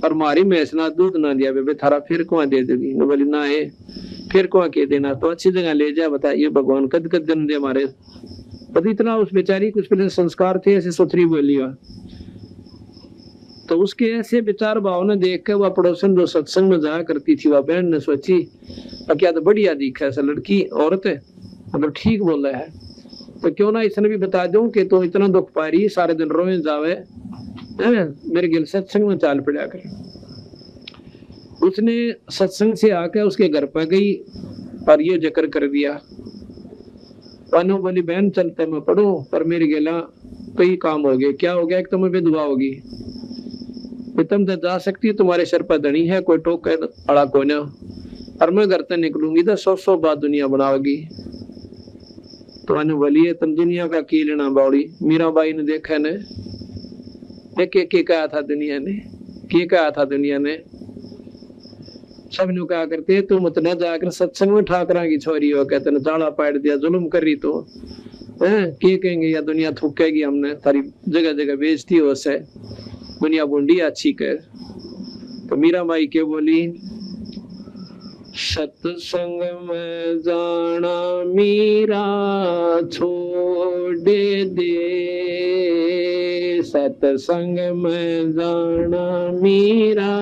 और मारी मैस ना दूध ना दिया बेबे थारा फिर कुआ दे देगी। न बोली ना है फिर कुआ के देना, तो अच्छी जगह ले जा, बताइए भगवान कद कद जन्म दे हमारे। पता इतना उस बेचारी कुछ पहले संस्कार थे, ऐसे सुथरी बोली। तो उसके ऐसे विचार भावना देख कर वह पड़ोसन जो सत्संग में जाया करती थी, वह बहन ने सोची क्या तो बढ़िया दिखा ऐसा लड़की औरत है, मतलब ठीक बोल रहा है, तो क्यों ना इसने भी बता दूं कि तो इतना दुख पा रही, सारे दिन रोए जावे, मेरे गिल सत्संग में चाल पड़ा कर। उसने सत्संग से आकर उसके घर पर गई और ये जिक्र कर दिया। पानो बोली बहन चलते मैं पढ़ू, पर मेरे गिला कई काम हो गए। क्या हो गया? एक तो मैं विधवा होगी, तुम तो जा सकती है, तुम्हारे सर पर धनी है, कोई टोक अड़ा को ना, और मैं घर से निकलूंगी तो 100 बात दुनिया बनाओगी। तो अनु बोलिए तुम दुनिया का की लेना बाउड़ी। मीराबाई ने देखा ने के कहा था दुनिया ने, के कहा था दुनिया ने, सब नु कहा करते तुम मत न जाकर सत्संग में ठाकरा की छोरी हो, कहते न जाड़ा पाड़ दिया, जुल्म कर रही तो के कहेंगे या दुनिया थूकेगी, हमने तारी जगह जगह बेइज्जती हो से, दुनिया बुंडी अच्छी कर। तो मीराबाई के बोली सत्संग में जाना मीरा छोड़ दे, सत्संग में जाना मीरा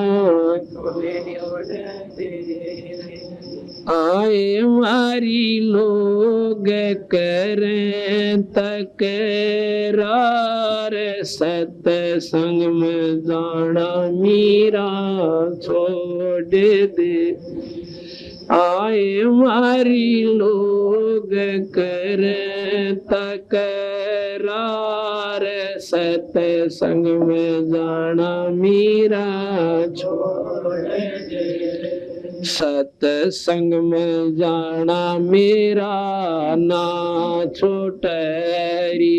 आए मारी लोग करें तकरार, सत्संग में जाना मीरा छोड़ दे, आए मारी लोग करें तकरार, सतसंग में जाना मीरा सतसंग में जाना मेरा ना छोटरी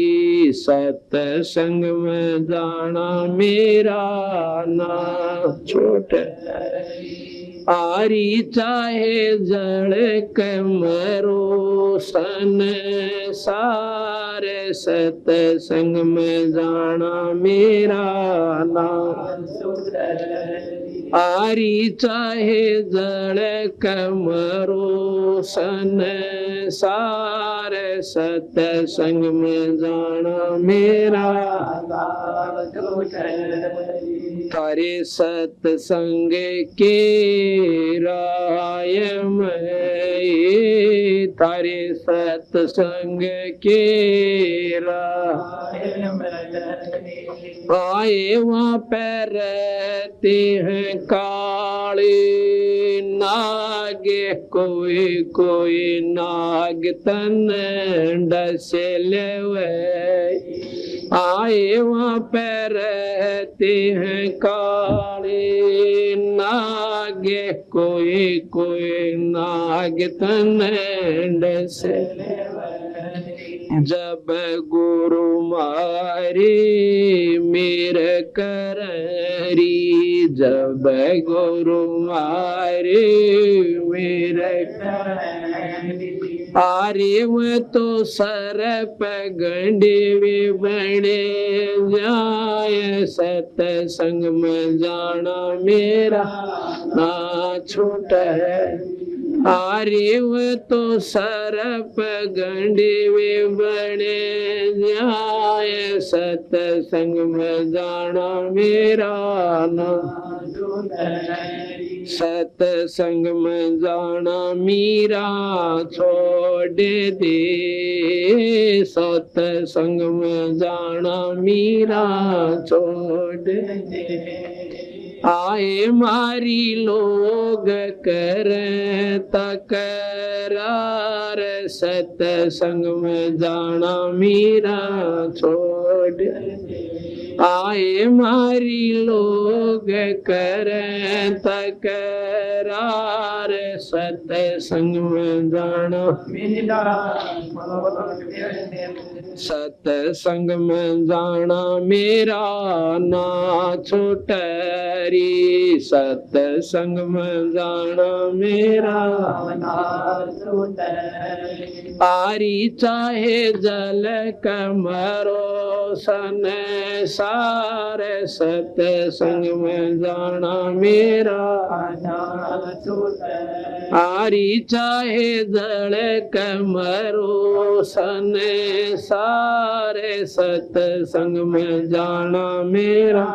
सतसंग में जाना मेरा ना छोटरी आरी चाहे जड़ कमरो सन सारे सतसंग में जाना मेरा नाम आरी चाहे जड़ कमरो सन सारे सतसंग में जाना मेरा तारे सतसंग के राय में तारे सतसंग के राय आए वहाँ पर रहते हैं काले नागे कोई कोई नाग तन डसे लेवे आए वहाँ पर रहते हैं काले नागे कोई कोई नाग तन डसे जब गुरु मारे मेरे कररी जब गुरु मारे मेरे आरे वो तो सर पगंडे वे बने जाए सतसंग में जाना मेरा ना छोटा है आरे वो तो सरप गंडे वे बने जाए सतसंग में जाना मेरा ना सतसंग में जाना मीरा छोड़ दे सतसंग में जाना मीरा छोड़ दे आए मारी लोग कर तकरार सतसंग में जाना मीरा छोड़ आए मारी लोग कर तकरार सतसंग में जाना सतसंग में जाना मेरा ना छोटरी सतसंग में जाना मेरा आरी चाहे जल कमरो सन सारे सतसंग में जाना मेरा आरी चाहे जल कमरो सन सारे सतसंग में जाना मेरा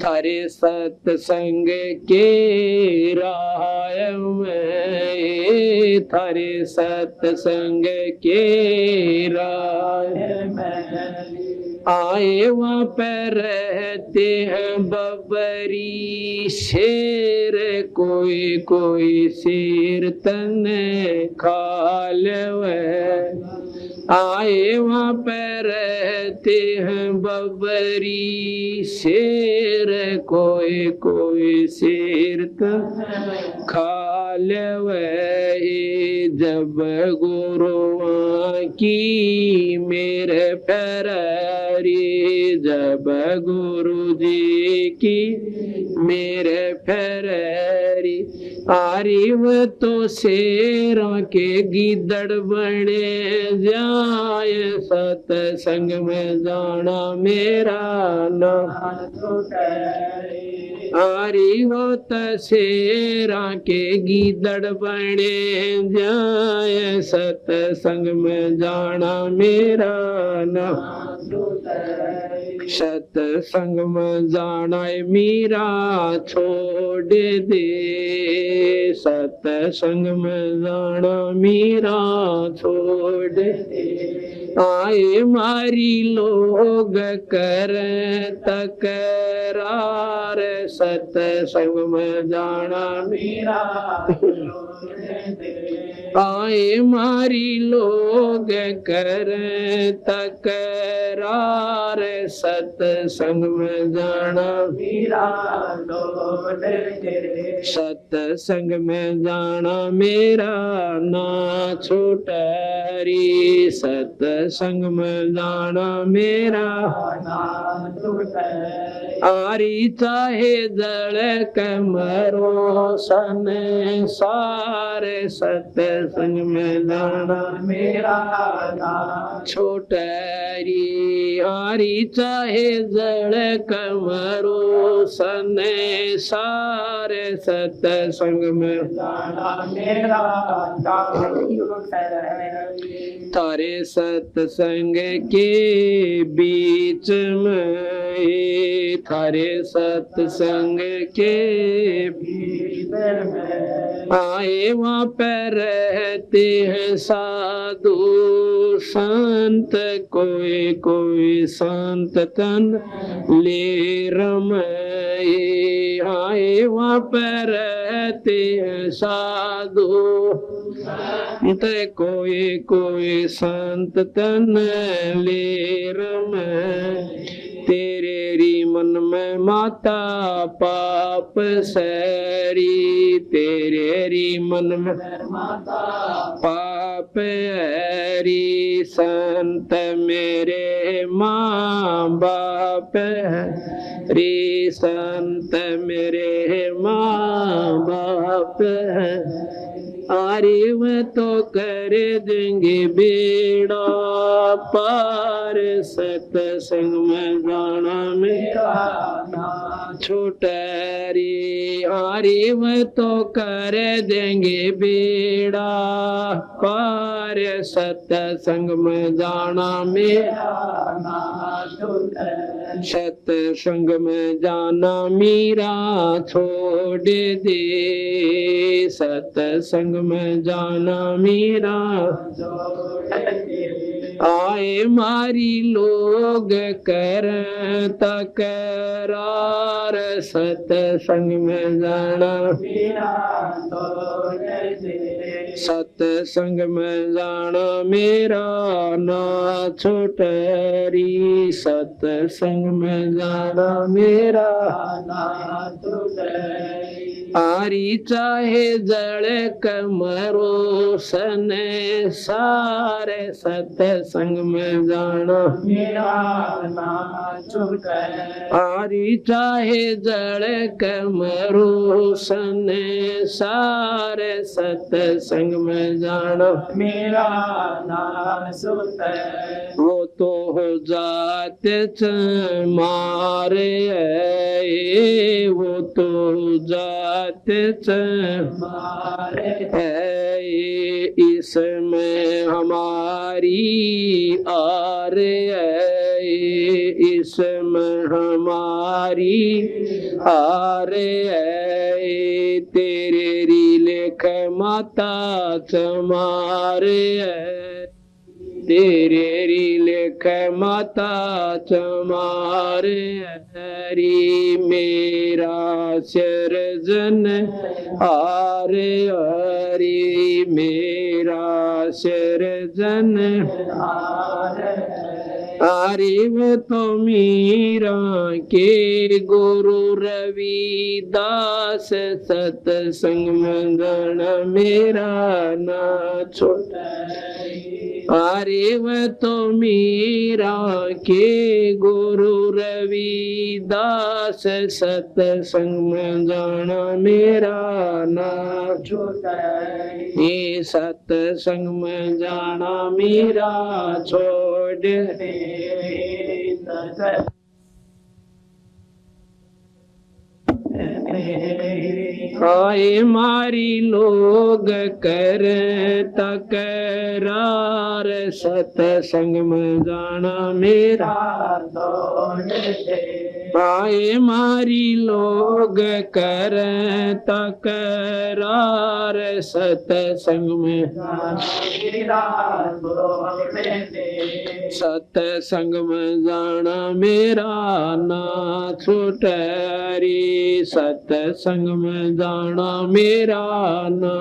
थारे सतसंग के राय में थारे सतसंग के राय में आए वहाँ पर रहते हैं बबरी शेर कोई कोई शेर तन खा लेवे आए वहाँ पर रहते हैं बबरी शेर कोई कोई शेर तन खा लेवे जब गुरुआ की मेरे फरारी जब गुरु जी की मेरे फरारी आरी वो तो शेरों के गिदड़ बने जाए सतसंग में जाना मेरा ना आरी वो तो शेरा के गिदड़ बने जाए सतसंग में जाना मेरा ना सत्संग में जाना मीरा छोड़ दे, सत्संग में जाना मीरा छोड़ दे। आए मारी लोग कर तकरार, सत्संग में जाना मीरा आए मारी लोग कर तकरार, सत्संग में जाना मीरा सत्संग में जाना मेरा ना छूटरी, सत्संग में जाना मेरा आरी चाहे जल कमरो सन सारे, सत्संग में जाना मेरा छोटरी। आरी चाहे जल कमरो सन सारे, सत्संग में जाना मेरा तारे सत्संग के बीच में, थारे सत्संग के बीच में आए वहाँ पर रहते हैं साधु संत, कोई कोई संत तन ले रमाए। आए वहाँ पर रहते हैं साधु कोई कोई संत तन ले रमाए। तेरे री मन में माता पाप सरी, तेरे री मन में माता पाप हरी, संत मेरे माँ बाप री, संत मेरे माँ बाप आरे वह तो कर देंगे बेड़ा पार, सत्संग में जाना मेरा ना छोटरी। आरे वह तो कर देंगे बेड़ा पार, सत्संग में जाना मेरा ना छोटरी। सत्संग में जाना मीरा छोड़ दे, सत्संग में जाना मीरा आए मारी लोग कर तकरार, सत्संग में जाना सत्संग में जाना मेरा ना छोटरी, सत्संग में जाना मेरा ना छोटरी। आरी चाहे जड़ कमरो सन सारे, सत्संग में जाना मेरा ना छोटरी। आरी चाहे जड़ कमरो सन सारे, सत्संग में जाना मेरा ना छोटरी। वो तो हो जाते मारे है, वो तो जाते मारे है, इसमें हमारी आर है, इसमें हमारी आर है। तेरे री लेख माता चमारे है, तेरे री लेख माता चमारे हरी। मेरा सिरजन आरे हरी, मेरा सिरजन आरे। वो तो मीरा के गुरु रविदास, सत्संग में जाना मेरा ना छोटरी। अरे वह तो मीरा के गुरु रविदास, सत्संग में जाना मेरा ना छोटरी। ये सत्संग में जाना मेरा छोड़ दे। आए मारी लोग कर तकरार सतसंग में जाना मेरा आए मारी लोग कर तकरार सतसंग में सतसंग में जाना मेरा ना छूटरी सतसंग में जाना मेरा ना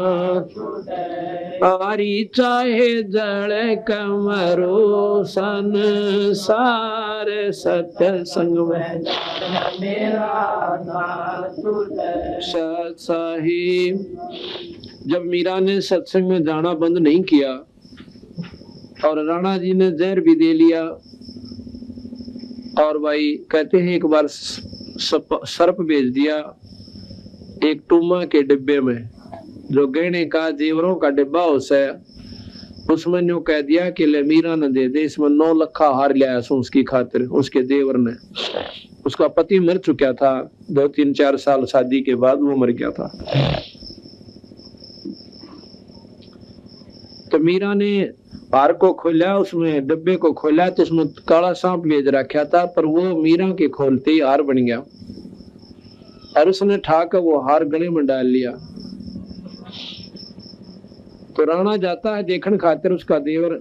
आरी चाहे जल कमरो संसार सतसंग में साहिब। जब मीरा ने सत्संग में जाना बंद नहीं किया और राणा जी ने जहर भी दे लिया और भाई कहते हैं एक बार सर्प भेज दिया एक टूमा के डिब्बे में जो गहने का जेवरों का डिब्बा होता है उसमें न्यू कह दिया कि ले मीरा ने दे दे इसमें 9 लखा हार लिया उसकी खातिर। उसके देवर ने उसका पति मर चुका था 2-3-4 साल शादी के बाद वो मर गया था। तो मीरा ने हार को खोला उसमें डिब्बे को खोला तो उसमें काला सांप भेज रखा था पर वो मीरा के खोलते ही हार बन गया और उसने ठाकर वो हार गले में डाल लिया। तो राणा जाता है देखने खातिर उसका देवर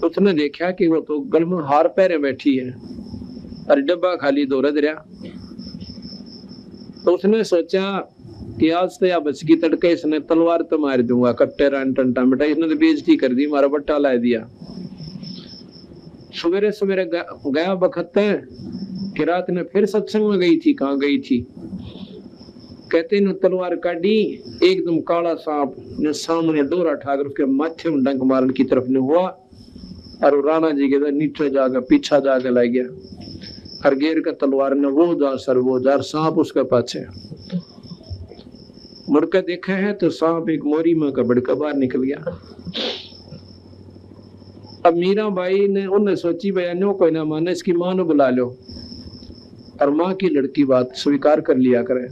उसने देखा कि वो तो गल में हार पहरे बैठी है और डब्बा खाली दौड़द रहा। तो उसने सोचा कि आज तो या बच की तड़के इसने तलवार तो मार दूंगा कट्टे रान टंटा मिटा इसने तो बेइज्जती कर दी मारा बट्टा ला दिया। सवेरे सवेरे गया बखत कि रात ने फिर सत्संग में गई थी। कहाँ गई थी कहते न तलवार काटी एकदम काला सांप ने सामने डोरा ठाकर उसके माथे में डंक मारने की तरफ ने हुआ और राणा जी के नीचे जाकर पीछा जाकर ला गया और गेर का तलवार ने वो जार सांप उसके पाछे मुड़कर देखा है तो सांप एक मोरी में कबड़ का बाहर निकल गया। अब मीरा बाई ने उन्हें सोची बयानों कोई ना माने इसकी मां ने बुला लो और माँ की लड़की बात स्वीकार कर लिया करे।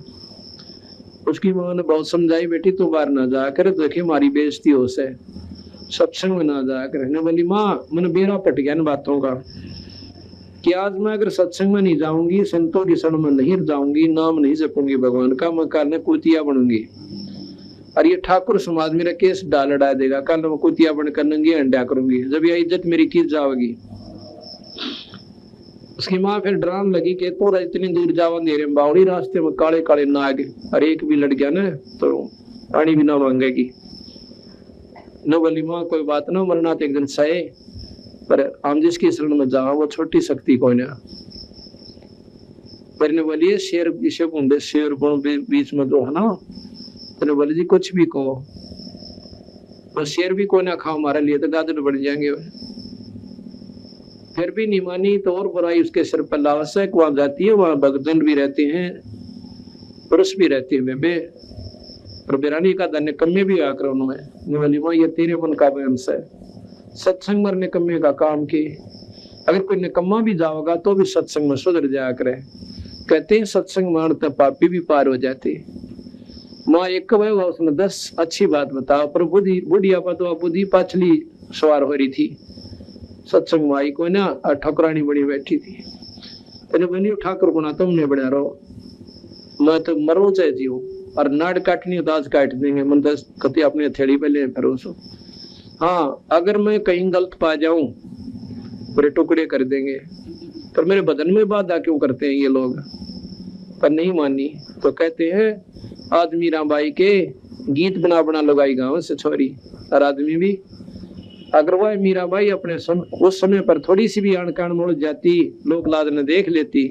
उसकी माँ ने बहुत समझाई बेटी तू बाहर ना जा कर देखे हमारी बेइज्जती हो से सत्संग में ना जा कर। बोली माँ मैंने बेरा पट गया इन बातों का कि आज मैं अगर सत्संग में नहीं जाऊंगी संतों की शरण में नहीं जाऊंगी नाम नहीं जपूंगी भगवान का मैं कल कुतिया बनूंगी और ये ठाकुर समाज मेरा केस डाल देगा कल मैं कुतिया बनकर नंगी अंडा करूंगी जब ये इज्जत मेरी की जाएगी। उसकी माँ फिर डराने लगी कि तो इतनी दूर जावा अंधेरे में बावड़ी रास्ते में काले काले नाग और एक भी लड़ गया ना तो पानी भी ना मांगेगी न। बोली माँ कोई बात ना मरना तो एक दिन सहे पर हम जिसकी शरण में जाओ वो छोटी शक्ति कोई ना। पर ने बोलिए शेर पीछे घूमते शेर बीच में जो है ना तो बोले जी कुछ भी कहो बस शेर भी कोई ना खाओ हमारे लिए तो गाजर बढ़ जाएंगे। फिर भी नहीं मानी तो और बुराई उसके सिर पर लावसक वहां जाती है वहां भगदन भी रहते हैं पुरुष भी रहते हैं बेबे और बिरानी का धन्य कम्मे भी आकर उन्होंने बोली माँ ये तेरे मन का वहम है सत्संग में निकम्मे का काम की अगर कोई निकम्मा भी जाओगा तो भी सत्संग में सुधर जाया करे। कहते हैं सत्संग मानते पापी भी पार हो जाते। माँ एक हुआ उसने 10 अच्छी बात बताओ पर बुढ़िया पर तो बुद्धि पाछली सवार हो रही थी सत्संग में आई कोई ना ठकुरानी बड़ी बैठी थी तेने बनी ठाकुर गुना तुमने बना रहो मैं तो मरो चाहती हूँ और नाड़ काटनी तो आज काट देंगे मन तो कति अपनी हथेली पे ले फिर उसको हाँ अगर मैं कहीं गलत पा जाऊं पूरे टुकड़े कर देंगे पर मेरे बदन में बाधा क्यों करते हैं ये लोग। पर नहीं मानी तो कहते हैं आज मीरा बाई के गीत बना बना लगाई गाँव से छोरी और आदमी भी अगर वह मीरा बाई अपने उस समय पर थोड़ी सी भी अणकान मुड़ जाती लोक लाद ने देख लेती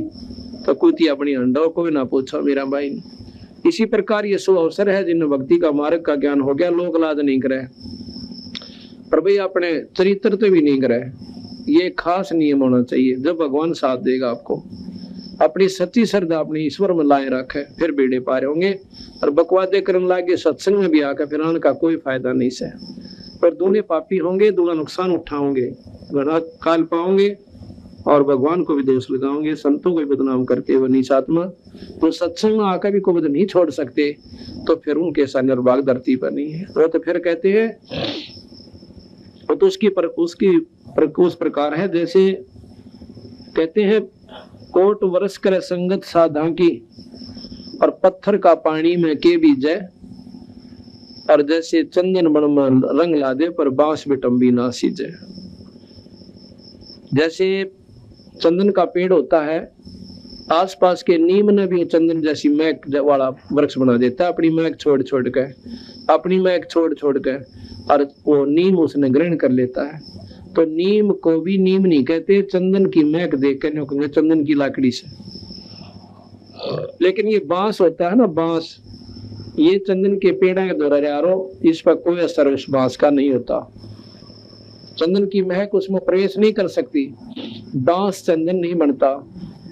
तो कुती अपनी अंडो को भी ना पूछो मीरा बाई ने। इसी प्रकार ये शुभ अवसर है जिन्हें भक्ति का मार्ग का ज्ञान हो गया लोक लाद नहीं करे पर भाई अपने चरित्र तो भी नहीं करे। ये खास नियम होना चाहिए जब भगवान साथ देगा आपको अपनी सच्ची श्रद्धा अपनी ईश्वर में लाए रखे फिर बेड़े पार होंगे और बकवादे करने लागे सत्संग में भी आकर फिर आने का कोई फायदा नहीं से पर दूल्हे पापी होंगे दूल्हा नुकसान उठाओगे घना काल पाओगे और भगवान को भी दोष लगाओगे, संतों को भी बदनाम करते हो नीचात्मा, तो सत्संग में आकर भी को नहीं छोड़ सकते, तो फिर उनके साथ निर्भाग धरती पर नहीं है। तो फिर कहते हैं तो उस प्रकार है जैसे कहते हैं कोट वर्ष कर संगत साधा की और पत्थर का पानी में के बीजे, और जैसे चंदन बन में रंग ला दे पर बांस बिटम्बी ना सीजे। जैसे चंदन का पेड़ होता है, आसपास के नीम ने भी चंदन जैसी महक वाला वृक्ष बना देता है, अपनी महक छोड़ छोड़ के और वो नीम उसने ग्रहण कर लेता है। तो नीम को भी नीम नहीं कहते, चंदन की महक देख कर कहेंगे चंदन की लाकड़ी से। लेकिन ये बांस होता है ना, बांस, ये चंदन के पेड़ के द्वारा यारो, इस पर कोई असर उस बांस का नहीं होता, चंदन की महक उसमें प्रवेश नहीं कर सकती, बांस चंदन नहीं बनता।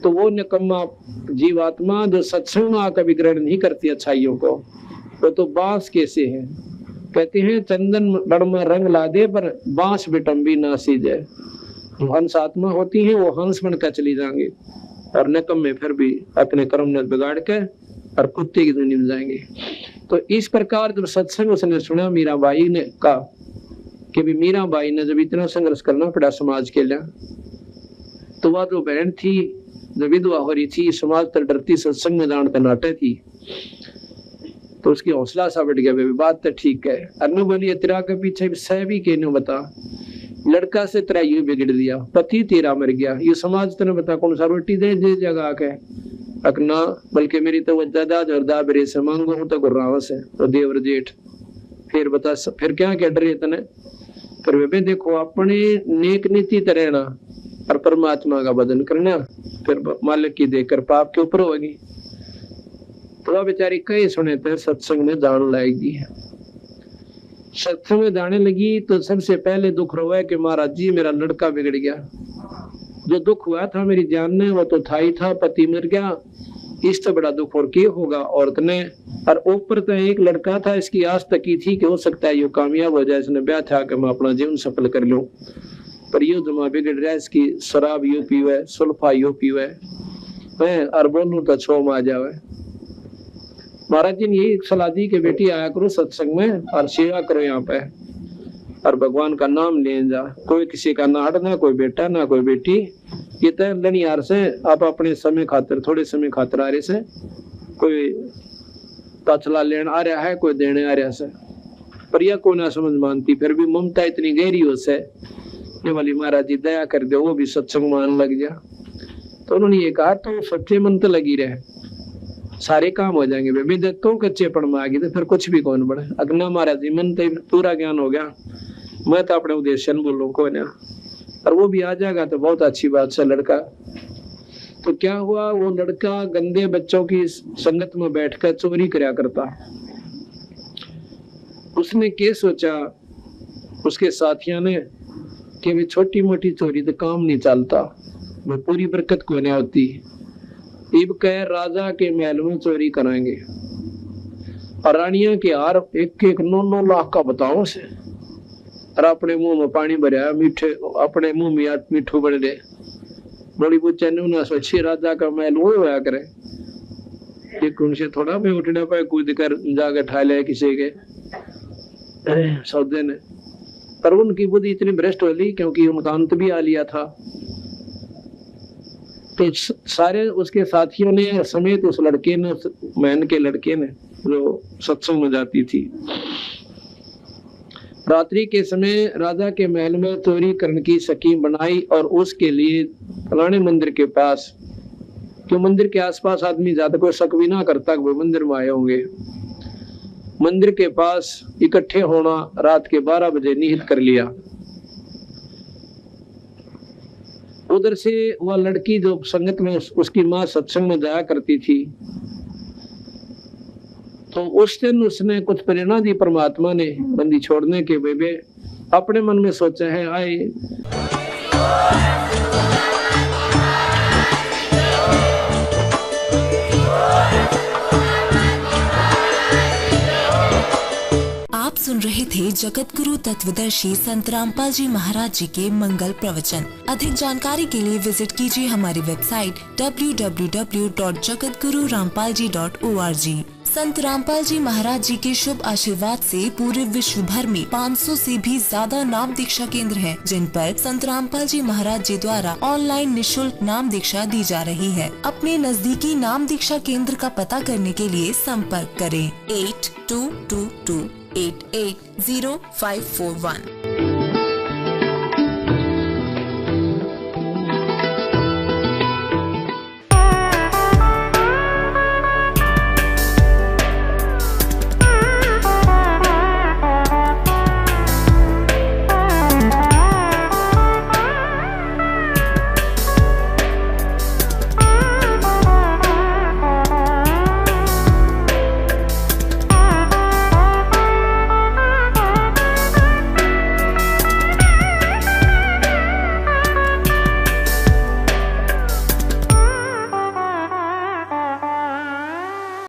तो वो निकम्मा जीवात्मा जो सत्संग में आकर भी ग्रहण नहीं करती अच्छाइयों को, तो बांस कैसे है? कहते हैं चंदन बड़ में रंग ला दे पर बांस बिटम्बी ना सीजे। हंस आत्मा होती है, वो हंस बनकर चली जाएंगे और निकम में फिर भी अपने कर्म ने बिगाड़ के और कुत्ते की दुनिया में जाएंगे। तो इस प्रकार जब सत्संग उसने सुना मीराबाई ने कहा कि भी मीराबाई ने जब इतना संघर्ष करना पड़ा समाज के लिए, तो वह जो बहन थी जो विधवा हो रही थी, समाज तर डरती, सत्संग में जान नाटे थी, तो उसकी हौसला सा बढ़ गया, बात तो ठीक है। अनु बोलिए तेरा के पीछे सह भी कहने बता, लड़का से तेरा यू बिगड़ दिया, पति तेरा मर गया, ये समाज तेने बता कौन सा रोटी दे जगह के अकना, बल्कि मेरी तो दादा जोरदा बरे से मांगो हूं तो गुर्राव से तो देवर जेठ, फिर बता फिर क्या कह डरे तने। पर वे देखो अपने नेक नीति तरहना और परमात्मा का बदन करना, फिर मालिक की देकर पाप के ऊपर होगी। तो बेचारी कई सुने थे सत्संग में जान लाएगी, सत्संग में जाने लगी तो सबसे पहले दुख रोया कि महाराज जी मेरा लड़का बिगड़ गया। जो दुख हुआ था मेरी जान ने वो तो था ही था, पति मर गया, इससे बड़ा दुख और क्या होगा औरत ने। और ऊपर तो एक लड़का था, इसकी आस तक की थी कि हो सकता है ये कामयाब हो जाए, इसने ब्याह था कि मैं अपना जीवन सफल कर लूं, पर ये जमा बिगड़ रहा है, इसकी शराब यो पीवे, सुल्फा यो पीवे, और बोलूं तो छोम आ जावे। महाराज जी ने यही सलाह दी कि बेटी आया करो सत्संग में और सेवा करो यहाँ पे, और भगवान का नाम ले जा, कोई किसी का ना हटना, कोई बेटा ना कोई बेटी, ये तो लनियार से आप अपने समय खातिर, थोड़े समय खातिर आ रहे से, कोई ताचला लेने आ रहा है, कोई देने आ रहा से, पर यह को ना समझ मानती, फिर भी ममता इतनी गहरी हो से ये वाली महाराज जी दया कर दो, वो भी सत्संग मान लग जा। तो उन्होंने ये कहा तो सच्चे मन तो लगी रहे, सारे काम हो जाएंगे। बेबी तो कच्चे पड़ में आ गई तो फिर कुछ भी कौन बढ़े। अगना महाराज जी मन तो पूरा ज्ञान हो गया, मैं तो अपने उद्देश्य बोलूं को ना, और वो भी आ जाएगा तो बहुत अच्छी बात से लड़का। तो क्या हुआ, वो लड़का गंदे बच्चों की संगत में बैठकर चोरी करया करता। उसने क्या सोचा उसके साथियों ने कि भी छोटी मोटी चोरी तो काम नहीं चलता, वो पूरी बरकत को नहीं होती, इब कह राजा के महल में चोरी कराएंगे और रानिया के हार 1-1 9 लाख का बताओ से, और अपने मुंह में पानी भरा, मीठे अपने मुंह में मीठू बन रहे, बड़ी बुच्चा ने सोची राजा का महल वो होया करे, एक उनसे थोड़ा भी उठने पाए, कूद कर जाकर ठा ले किसी के सौदे ने। पर उनकी बुद्धि इतनी भ्रष्ट हो ली क्योंकि उनका अंत भी आ लिया था। तो सारे उसके साथियों ने समेत उस लड़के ने, मैन के लड़के ने जो सत्संग में जाती थी, रात्रि के समय राजा के महल में चोरी करने की स्कीम बनाई और उसके लिए रानी मंदिर के पास, क्यों मंदिर के आसपास आदमी ज्यादा कोई शक भी ना करता वो मंदिर में आए होंगे, मंदिर के पास इकट्ठे होना रात के 12 बजे निहित कर लिया। उधर से वह लड़की जो संगत में उसकी माँ सत्संग में जाया करती थी, तो उस दिन उसने कुछ प्रेरणा दी परमात्मा ने बंदी छोड़ने के बेबे, अपने मन में सोचा है आए आप सुन रहे थे जगत गुरु तत्वदर्शी संत रामपाल जी महाराज जी के मंगल प्रवचन। अधिक जानकारी के लिए विजिट कीजिए हमारी वेबसाइट www.jagatgururampalji.org। संत रामपाल जी महाराज जी के शुभ आशीर्वाद से पूरे विश्व भर में 500 से भी ज्यादा नाम दीक्षा केंद्र हैं, जिन पर संत रामपाल जी महाराज जी द्वारा ऑनलाइन निशुल्क नाम दीक्षा दी जा रही है। अपने नजदीकी नाम दीक्षा केंद्र का पता करने के लिए संपर्क करें 8222880541।